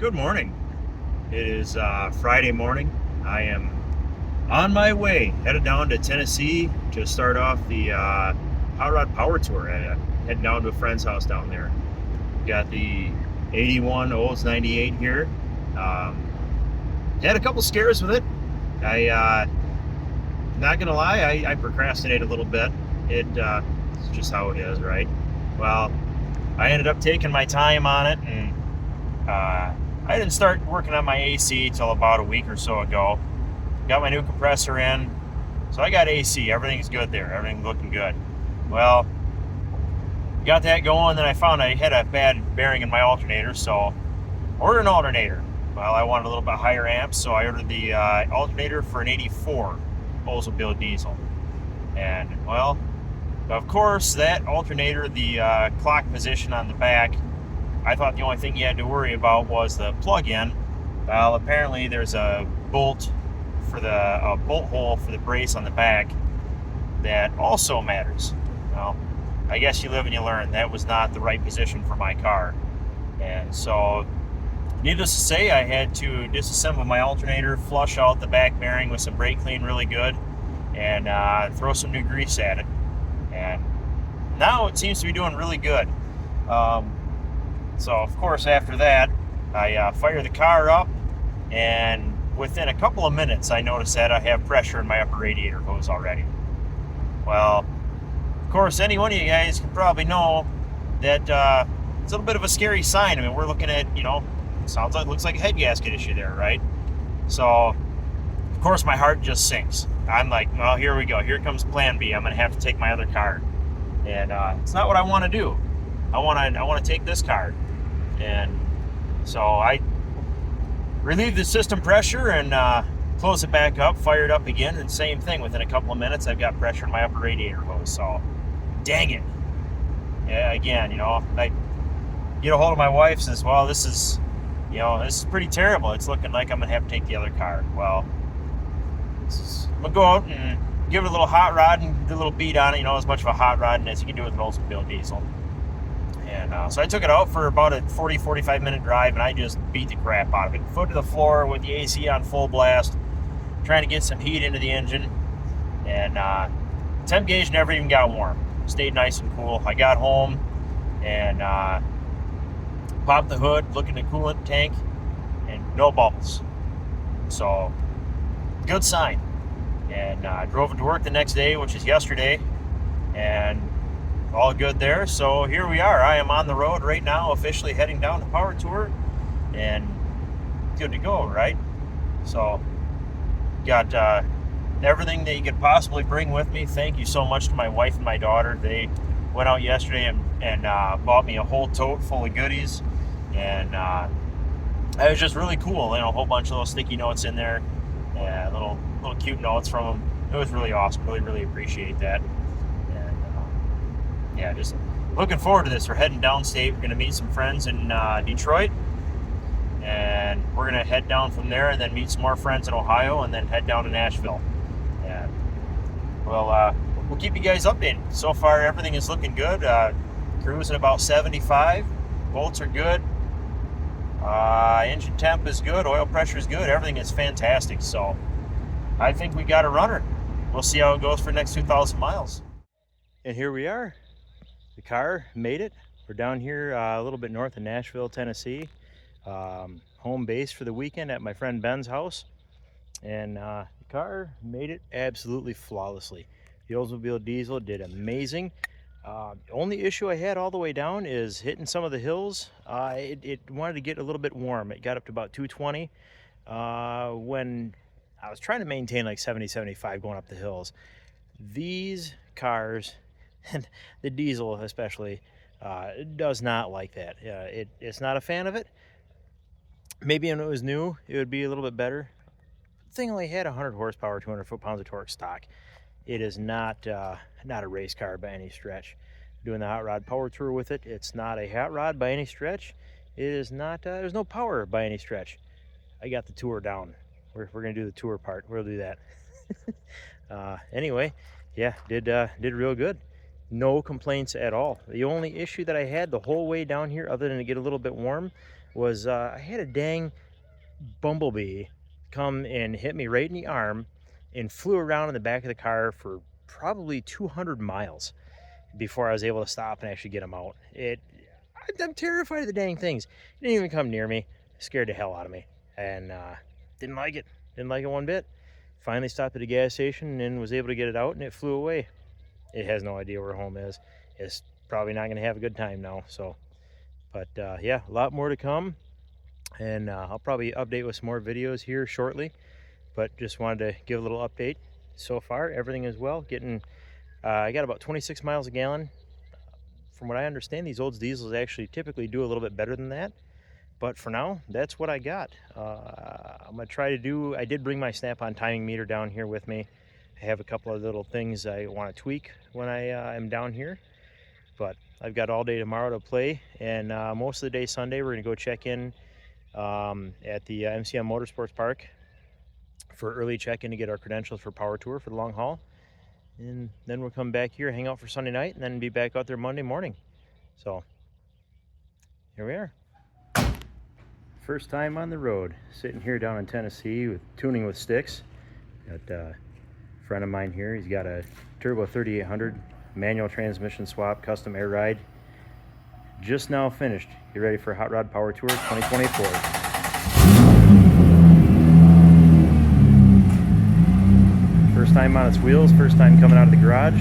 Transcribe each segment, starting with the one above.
Good morning. It is Friday morning. I am on my way, headed down to Tennessee to start off the Hot Rod Power Tour. Heading down to a friend's house down there. Got the 81 Olds 98 here. Um, Had a couple scares with it. Not gonna lie, I procrastinate a little bit. It's just how it is, right? Well, I ended up taking my time on it, and I didn't start working on my AC till about a week or so ago. Got my new compressor in, so I got AC. Everything's good there. Everything's looking good. Well, got that going, then I found I had a bad bearing in my alternator, so ordered an alternator. Well, I wanted a little bit higher amps, so I ordered the alternator for an 84 Oldsmobile diesel. And, well, of course, that alternator, the clock position on the back, I thought the only thing you had to worry about was the plug-in. Well, apparently there's a bolt hole for the brace on the back that also matters. Well, I guess you live and you learn. That was not the right position for my car. And so, needless to say, I had to disassemble my alternator, flush out the back bearing with some brake clean really good, and throw some new grease at it. And now it seems to be doing really good. So, of course, after that, I fire the car up, and within a couple of minutes, I noticed that I have pressure in my upper radiator hose already. Well, of course, any one of you guys can probably know that it's a little bit of a scary sign. I mean, we're looking at, looks like a head gasket issue there, right? So, of course, my heart just sinks. I'm like, well, here we go. Here comes plan B. I'm going to have to take my other car. And it's not what I want to do. I want to take this car. And so I relieved the system pressure and close it back up, fire it up again, and same thing. Within a couple of minutes, I've got pressure in my upper radiator hose. So, dang it. Yeah, again, I get a hold of my wife, says, well, this is pretty terrible. It's looking like I'm going to have to take the other car. Well, I'm going to go out and give it a little hot rod and do a little beat on it, as much of a hot rod as you can do with an Oldsmobile diesel. And so I took it out for about a 45 minute drive, and I just beat the crap out of it. Foot to the floor with the AC on full blast, trying to get some heat into the engine. And temp gauge never even got warm. Stayed nice and cool. I got home and popped the hood, looking at the coolant tank, and no bubbles. So, good sign. And I drove it to work the next day, which is yesterday, and all good there. So here we are. I am on the road right now, officially heading down the power tour, and good to go, right? So, got everything that you could possibly bring with me. Thank you so much to my wife and my daughter. They went out yesterday and bought me a whole tote full of goodies, and it was just really cool. A whole bunch of little sticky notes in there, little cute notes from them. It was really awesome. Really appreciate that. And just looking forward to this. We're heading downstate. We're going to meet some friends in Detroit, and we're going to head down from there and then meet some more friends in Ohio, and then head down to Nashville. And we'll keep you guys updated. So far, everything is looking good. Cruising about 75. Bolts are good. Engine temp is good. Oil pressure is good. Everything is fantastic. So I think we got a runner. We'll see how it goes for the next 2,000 miles. And here we are. The car made it. We're down here a little bit north of Nashville, Tennessee. Home base for the weekend at my friend Ben's house. And the car made it absolutely flawlessly. The Oldsmobile diesel did amazing. The only issue I had all the way down is hitting some of the hills. It wanted to get a little bit warm. It got up to about 220 when I was trying to maintain like 70, 75 going up the hills. These cars, and the diesel especially, does not like that. It's not a fan of it. Maybe when it was new, it would be a little bit better. The thing only had 100 horsepower, 200 foot-pounds of torque stock. It is not a race car by any stretch. Doing the hot rod power tour with it, it's not a hot rod by any stretch. It is not. There's no power by any stretch. I got the tour down. We're gonna do the tour part. We'll do that. Anyway, yeah, did real good. no complaints at all. The only issue that I had the whole way down here, other than to get a little bit warm, was I had a dang bumblebee come and hit me right in the arm and flew around in the back of the car for probably 200 miles before I was able to stop and actually get him out. I'm terrified of the dang things. It didn't even come near me. It scared the hell out of me, and didn't like it. Didn't like it one bit. Finally stopped at a gas station and was able to get it out, and it flew away. It has no idea where home is. It's probably not going to have a good time now. So, but yeah, a lot more to come, and I'll probably update with some more videos here shortly. But just wanted to give a little update. So far, everything is well. I got about 26 miles a gallon. From what I understand, these Olds diesels actually typically do a little bit better than that. But for now, that's what I got. I'm gonna try to do, I did bring my snap-on timing meter down here with me. I have a couple of little things I want to tweak when I am down here. But I've got all day tomorrow to play, and most of the day Sunday we're gonna go check in at the MCM Motorsports Park for early check-in to get our credentials for Power Tour for the long haul. And then we'll come back here, hang out for Sunday night, and then be back out there Monday morning. So here we are. First time on the road, sitting here down in Tennessee with tuning with sticks. Got a friend of mine here. He's got a Turbo 3800 manual transmission swap, custom air ride. Just now finished. Get ready for Hot Rod Power Tour 2024. First time on its wheels, first time coming out of the garage.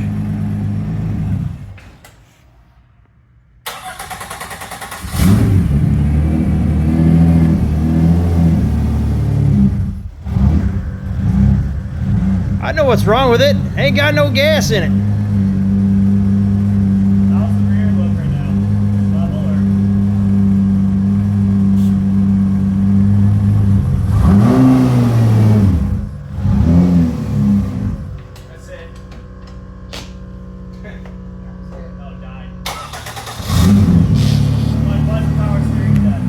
I know what's wrong with it. Ain't got no gas in it. How's the rear look right now? Level or? That's it. Oh, died. What's the power steering done?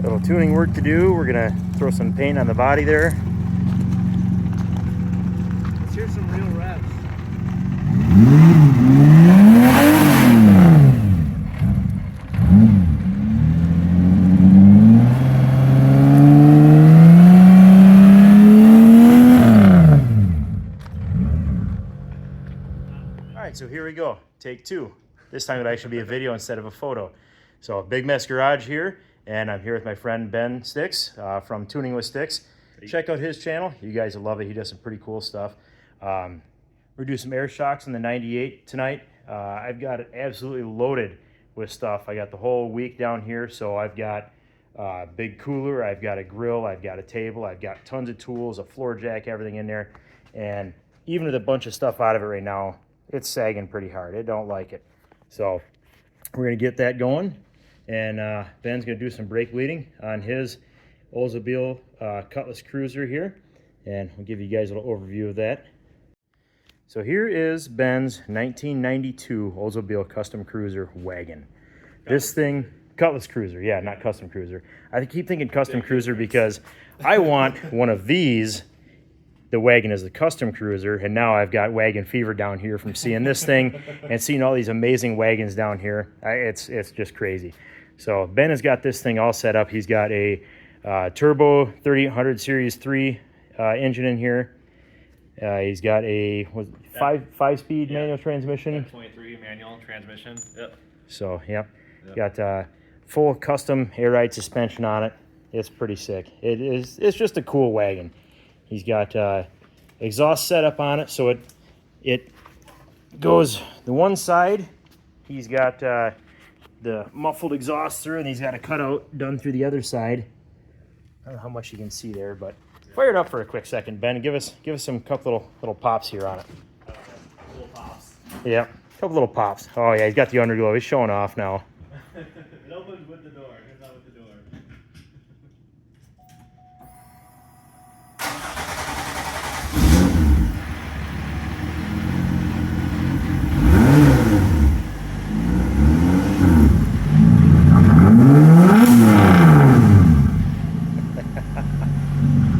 Little tuning work to do. We're gonna throw some paint on the body there. Let's hear some real revs. All right, so here we go. Take two. This time it'll actually be a video instead of a photo. So Big Mess Garage here, and I'm here with my friend Ben Sticks from Tuning with Sticks. Check out his channel. You guys will love it. He does some pretty cool stuff. We're doing some air shocks in the 98 tonight. I've got it absolutely loaded with stuff. I got the whole week down here, so I've got a big cooler, I've got a grill, I've got a table, I've got tons of tools, a floor jack, everything in there. And even with a bunch of stuff out of it right now, it's sagging pretty hard. It don't like it. So we're gonna get that going. And Ben's gonna do some brake bleeding on his Oldsmobile Cutlass Cruiser here. And we'll give you guys a little overview of that. So here is Ben's 1992 Oldsmobile Custom Cruiser wagon. This thing Cutlass Cruiser, yeah, not Custom Cruiser. I keep thinking Custom Cruiser because I want one of these. The wagon is the Custom Cruiser, and now I've got wagon fever down here from seeing this thing and seeing all these amazing wagons down here. It's just crazy. So Ben has got this thing all set up. He's got a turbo 3800 Series 3 engine in here. He's got a five-speed manual transmission. 23 manual transmission. Yep. So yep. Got full custom air ride suspension on it. It's pretty sick. It's just a cool wagon. He's got exhaust setup on it, so it goes the one side. He's got the muffled exhaust through, and he's got a cutout done through the other side. I don't know how much you can see there, but fire it up for a quick second, Ben. Give us some couple little pops here on it. Little pops. Yeah, a couple little pops. Oh yeah, he's got the underglow. He's showing off now. It opens with the door. Here's not with the door.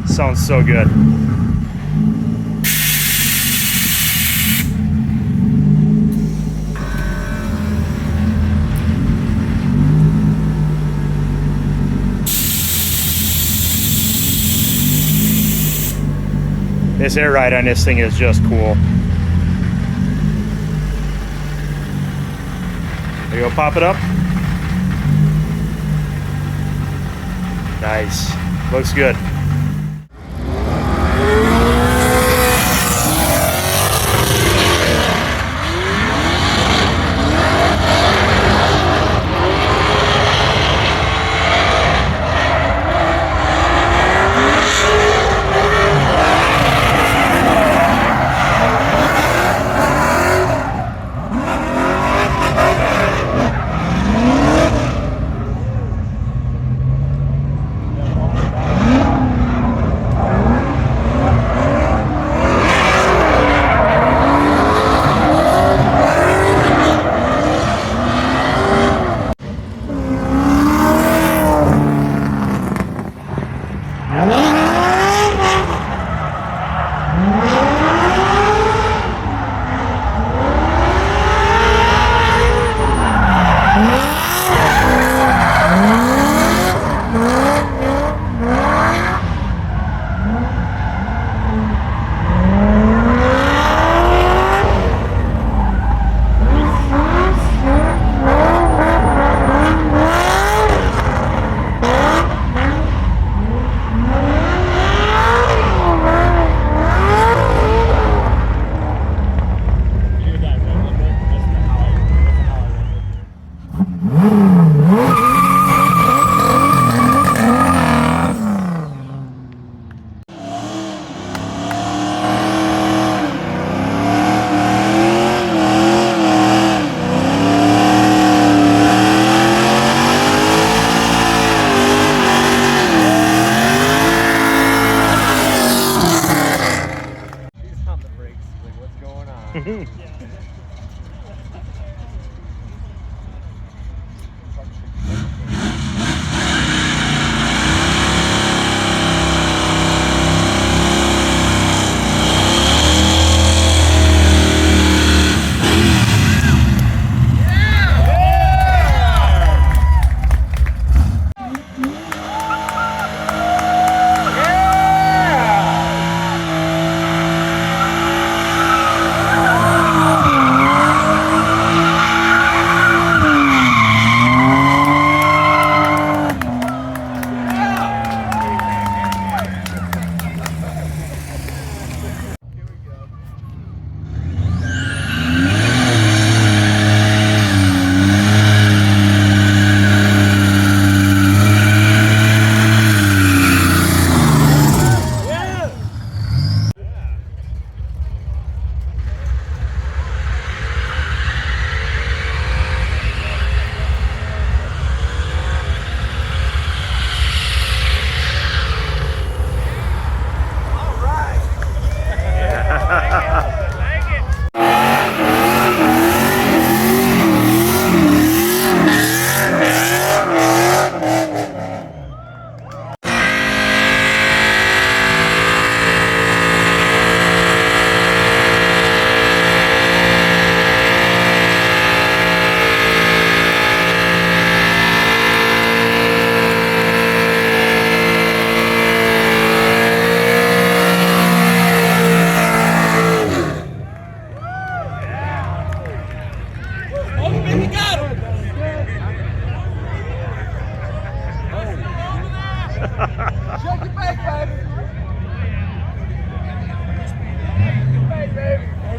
Sounds so good. This air ride on this thing is just cool. There you go, pop it up. Nice. Looks good.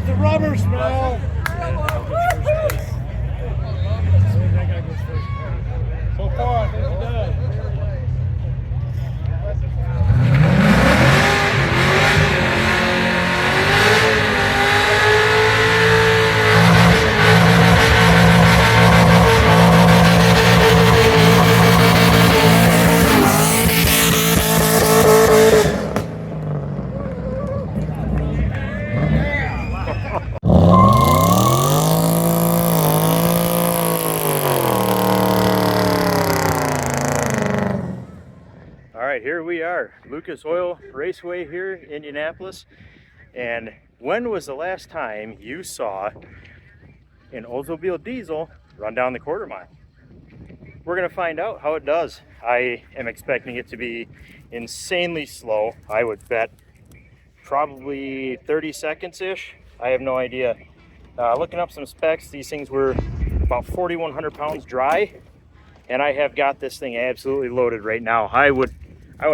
the rubber smell. So far, it's good. All right, here we are, Lucas Oil Raceway here, Indianapolis. And when was the last time you saw an Oldsmobile diesel run down the quarter mile? We're gonna find out how it does. I am expecting it to be insanely slow. I would bet probably 30 seconds-ish. I have no idea. Looking up some specs, these things were about 4,100 pounds dry, and I have got this thing absolutely loaded right now. I would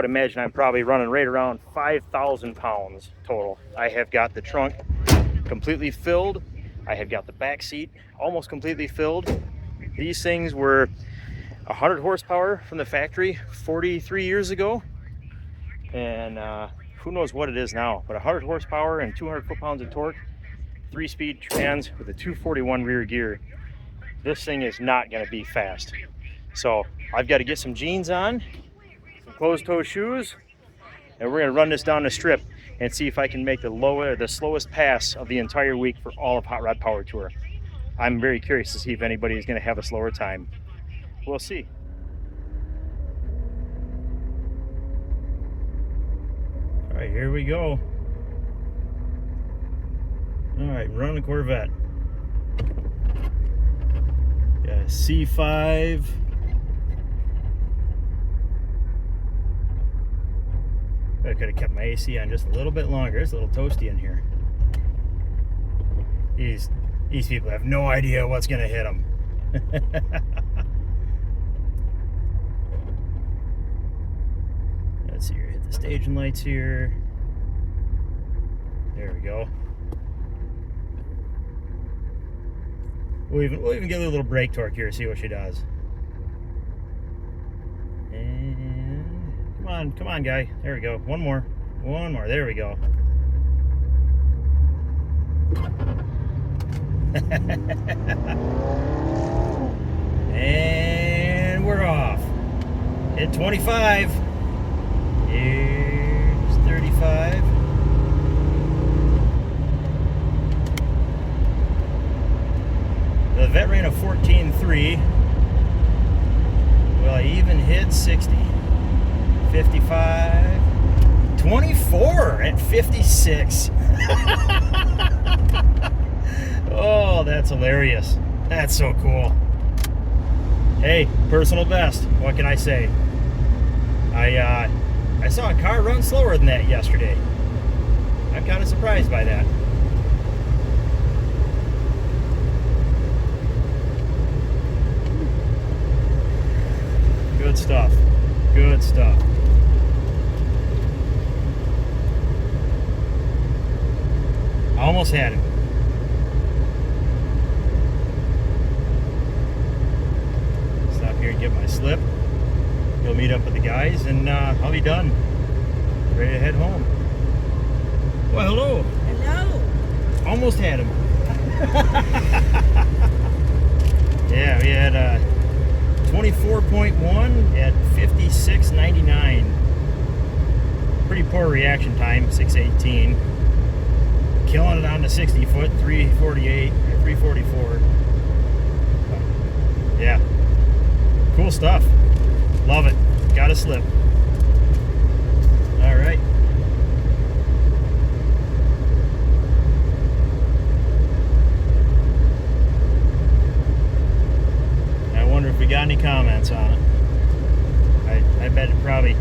imagine I'm probably running right around 5,000 pounds total. I have got the trunk completely filled. I have got the back seat almost completely filled. These things were 100 horsepower from the factory 43 years ago. And who knows what it is now, but 100 horsepower and 200 foot-pounds of torque, 3-speed trans with a 241 rear gear. This thing is not gonna be fast. So I've got to get some jeans on, some closed-toe shoes, and we're gonna run this down the strip and see if I can make the slowest pass of the entire week for all of Hot Rod Power Tour. I'm very curious to see if anybody is gonna have a slower time. We'll see. All right, here we go. All right, running the Corvette. Got a C5. I could have kept my AC on just a little bit longer. It's a little toasty in here. These people have no idea what's gonna hit them. Let's see here. Hit the staging lights here. There we go. We'll even get a little brake torque here. See what she does. And come on, guy. There we go. One more. There we go. And we're off. Hit 25. Here's 35. The vet ran a 14.3. Well, I even hit 60. 55. 24 at 56. Oh, that's hilarious. That's so cool. Hey, personal best. What can I say? I saw a car run slower than that yesterday. I'm kind of surprised by that. Good stuff. Good stuff. Almost had him. Stop here and get my slip. Go meet up with the guys, and I'll be done. Ready to head home. Well, hello. Hello. Almost had him. Yeah, we had 24.1 at 56.99. Pretty poor reaction time, 6:18. Killing it on the 60 foot, 348 or 344. Yeah, cool stuff. Love it. Got a slip. All right. I wonder if we got any comments on it. I bet it probably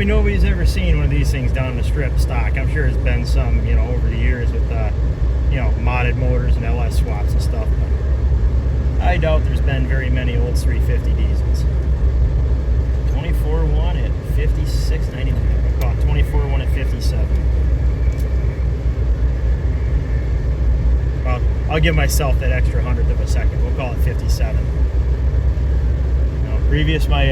nobody's ever seen one of these things down the strip stock. I'm sure there's been some, over the years with, modded motors and LS swaps and stuff. But I doubt there's been very many old 350 diesels. 24.1 at 56.99. About 24.1 at 57. I'll give myself that extra 100th of a second. We'll call it 57. Now, previous my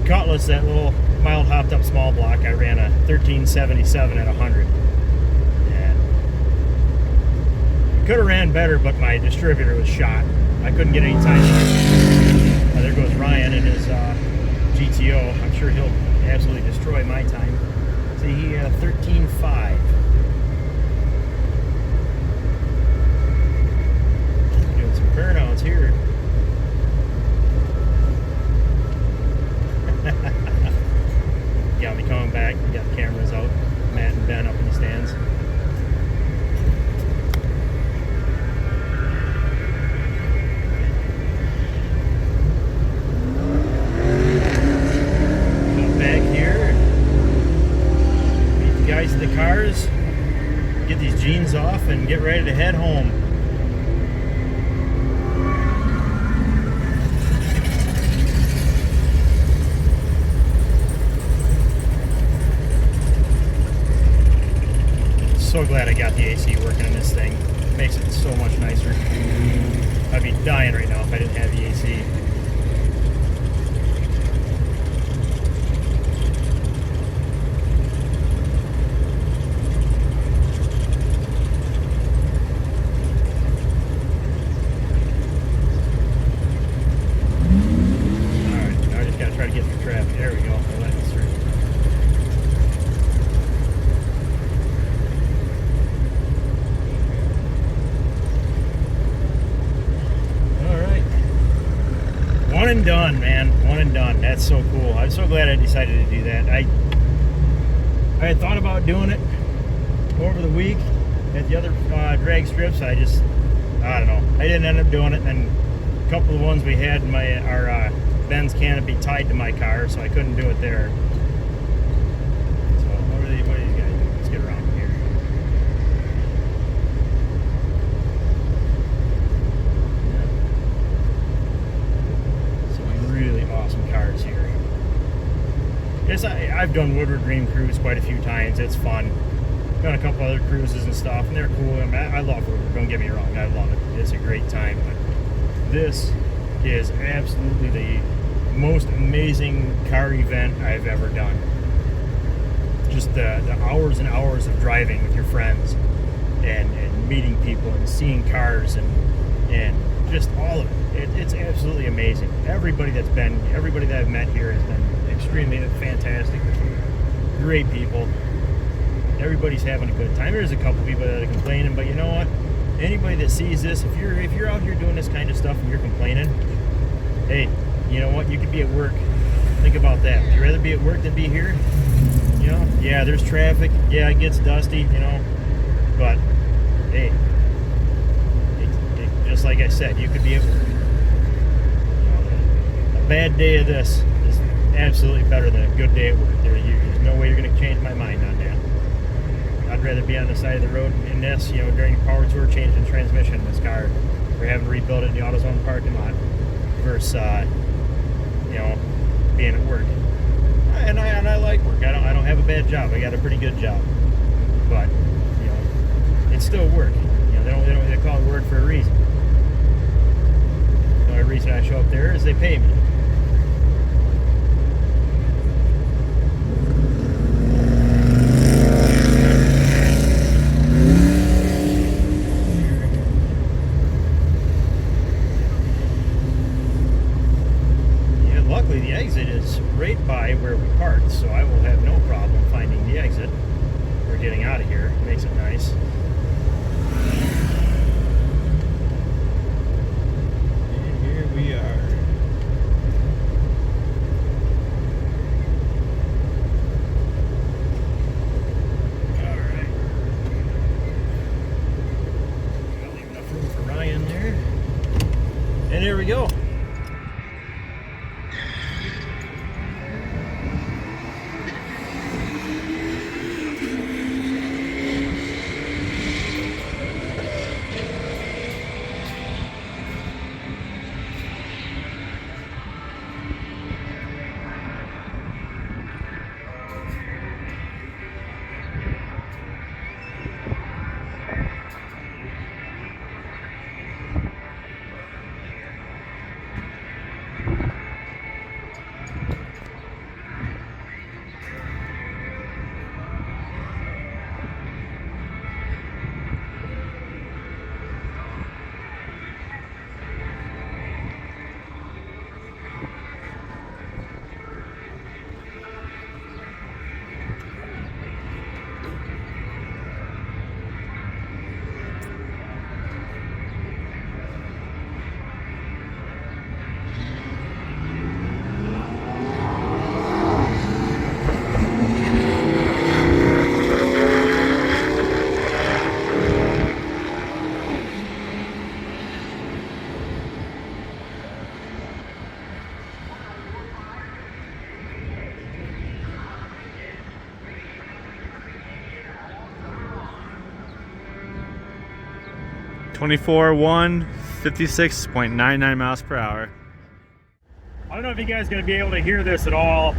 Cutlass, that little mild hopped up small block, I ran a 1377 at 100. And could have ran better, but my distributor was shot. I couldn't get any time. There goes Ryan in his GTO. I'm sure he'll absolutely destroy my time. See, he 13.5. Doing some burnouts here. Got me coming back. We got the cameras out. Matt and Ben up in the stands. Come back here. Meet the guys in the cars. Get these jeans off and get ready to head home. So glad I got the AC working in this thing. It makes it so much nicer. I'd be dying right now if I didn't have the AC. Alright, now I just gotta try to get through traffic. There we go. I'll let it through. One and done, man. One and done. That's so cool. I'm so glad I decided to do that. I had thought about doing it over the week at the other drag strips. I don't know. I didn't end up doing it. And a couple of the ones we had in our Ben's canopy tied to my car, so I couldn't do it there. So what are these guys doing? Let's get around here. Really awesome cars here. Yes, I've done Woodward Dream Cruise quite a few times. It's fun. Done a couple other cruises and stuff, and they're cool. I mean, I love Woodward. Don't get me wrong. I love it. It's a great time. But this is absolutely the most amazing car event I've ever done. Just the hours and hours of driving with your friends and meeting people and seeing cars and just all of it. It's absolutely amazing. Everybody that I've met here has been extremely fantastic. Great people. Everybody's having a good time. There's a couple people that are complaining, but you know what? Anybody that sees this, if you're out here doing this kind of stuff and you're complaining, hey, you know what? You could be at work. Think about that. Would you rather be at work than be here? You know? Yeah, there's traffic. Yeah, it gets dusty, you know. But hey, just like I said, you could be at work. A bad day of this is absolutely better than a good day at work. There's no way you're going to change my mind on that. I'd rather be on the side of the road in this, you know, during the power tour, changing transmission in this car, or having to rebuild it in the AutoZone parking lot, versus, you know, being at work. And I like work. I don't have a bad job. I got a pretty good job, but you know, it's still work. You know, they call it work for a reason. The only reason I show up there is they pay me. Yeah, luckily the exit is right by where we parked, so I will have no problem finding the exit or getting out of here. Makes it nice. We are. Alright. I'll leave enough room for Ryan there. And here we go. 24-1, 56.99 miles per hour. I don't know if you guys are going to be able to hear this at all.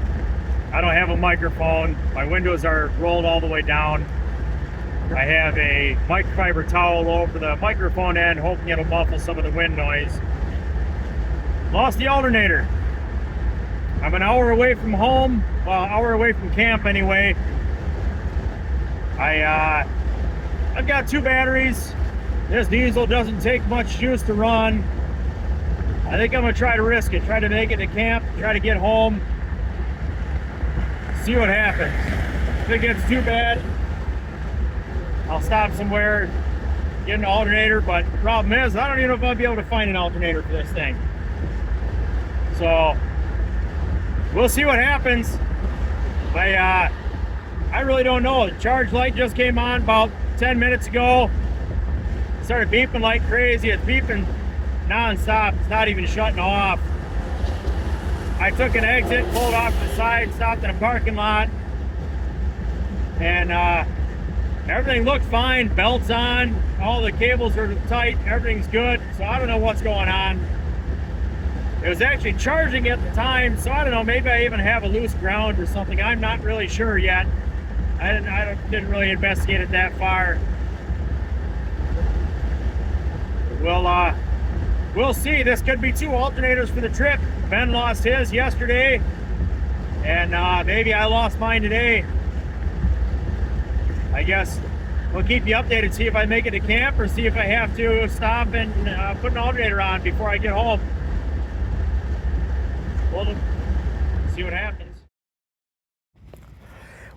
I don't have a microphone. My windows are rolled all the way down. I have a microfiber towel over the microphone end, hoping it'll muffle some of the wind noise. Lost the alternator. I'm an hour away from home, well, an hour away from camp anyway. I've got 2 batteries. This diesel doesn't take much juice to run. I think I'm gonna try to risk it, try to make it to camp, try to get home, see what happens. If it gets too bad, I'll stop somewhere, get an alternator, but the problem is, I don't even know if I'll be able to find an alternator for this thing. So, we'll see what happens. But I really don't know. The charge light just came on about 10 minutes ago. It started beeping like crazy. It's beeping non-stop. It's not even shutting off. I took an exit, pulled off to the side, stopped in a parking lot, and everything looked fine. Belts on, all the cables are tight, everything's good. So I don't know what's going on. It was actually charging at the time, so I don't know, maybe I even have a loose ground or something. I'm not really sure yet. I didn't really investigate it that far. We'll see. This could be 2 alternators for the trip. Ben lost his yesterday, and maybe I lost mine today. I guess we'll keep you updated, see if I make it to camp or see if I have to stop and put an alternator on before I get home. We'll see what happens.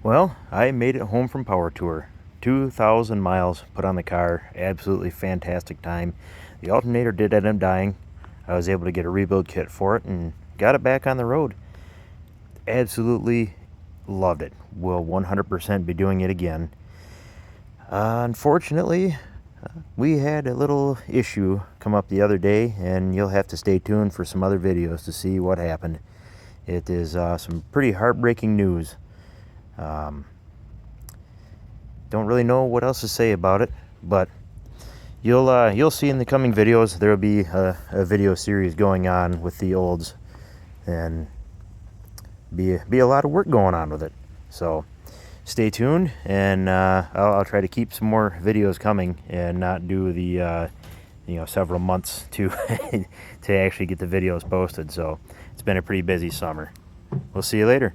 Well, I made it home from Power Tour. 2,000 miles put on the car. Absolutely fantastic time. The alternator did end up dying. I was able to get a rebuild kit for it and got it back on the road. Absolutely loved it. Will 100% be doing it again. Unfortunately, we had a little issue come up the other day, and you'll have to stay tuned for some other videos to see what happened. It is some pretty heartbreaking news. Don't really know what else to say about it, but you'll see in the coming videos there will be a video series going on with the Olds, and be a lot of work going on with it. So stay tuned, and I'll try to keep some more videos coming and not do the several months to to actually get the videos posted. So it's been a pretty busy summer. We'll see you later.